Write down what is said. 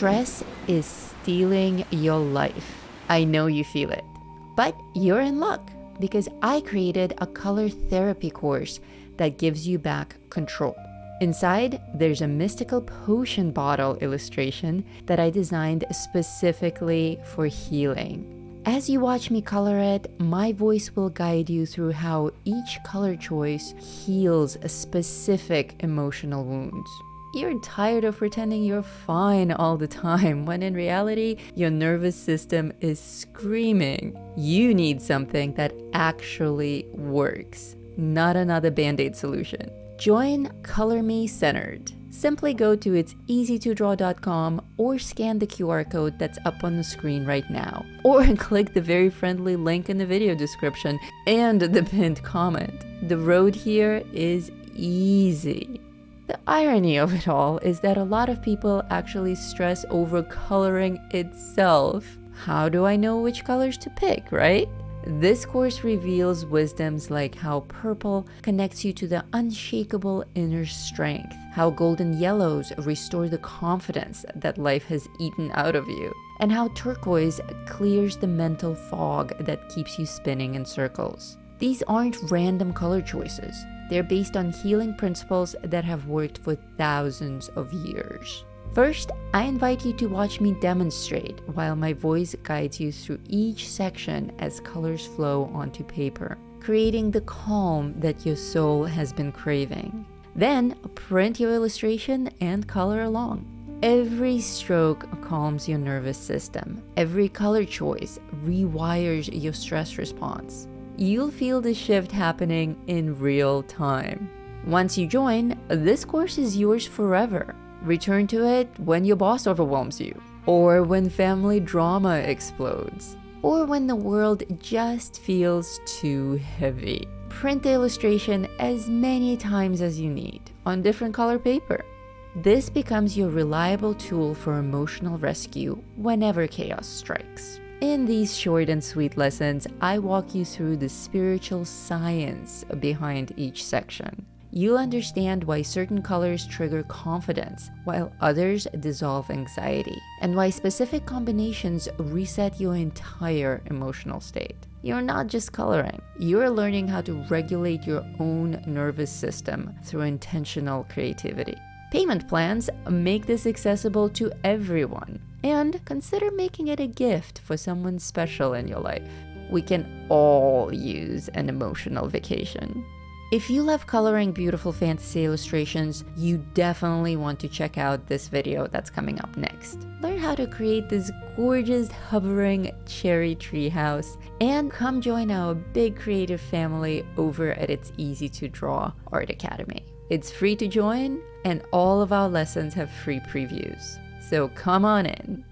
Stress is stealing your life. I know you feel it. But you're in luck because I created a color therapy course that gives you back control. Inside, there's a mystical potion bottle illustration that I designed specifically for healing. As you watch me color it, my voice will guide you through how each color choice heals a specific emotional wounds. You're tired of pretending you're fine all the time when in reality, your nervous system is screaming. You need something that actually works, not another band-aid solution. Join Color Me Centered. Simply go to itseasytodraw.com or scan the QR code that's up on the screen right now. Or click the very friendly link in the video description and the pinned comment. The road here is easy. The irony of it all is that a lot of people actually stress over coloring itself. How do I know which colors to pick, right? This course reveals wisdoms like how purple connects you to the unshakable inner strength, how golden yellows restore the confidence that life has eaten out of you, and how turquoise clears the mental fog that keeps you spinning in circles. These aren't random color choices. They're based on healing principles that have worked for thousands of years. First, I invite you to watch me demonstrate while my voice guides you through each section as colors flow onto paper, creating the calm that your soul has been craving. Then, print your illustration and color along. Every stroke calms your nervous system. Every color choice rewires your stress response. You'll feel the shift happening in real time. Once you join, this course is yours forever. Return to it when your boss overwhelms you, or when family drama explodes, or when the world just feels too heavy. Print the illustration as many times as you need on different color paper. This becomes your reliable tool for emotional rescue whenever chaos strikes. In these short and sweet lessons, I walk you through the spiritual science behind each section. You'll understand why certain colors trigger confidence, while others dissolve anxiety, and why specific combinations reset your entire emotional state. You're not just coloring, you're learning how to regulate your own nervous system through intentional creativity. Payment plans make this accessible to everyone, and consider making it a gift for someone special in your life. We can all use an emotional vacation. If you love coloring beautiful fantasy illustrations, you definitely want to check out this video that's coming up next. Learn how to create this gorgeous hovering cherry tree house and come join our big creative family over at It's Easy to Draw Art Academy. It's free to join and all of our lessons have free previews. So come on in.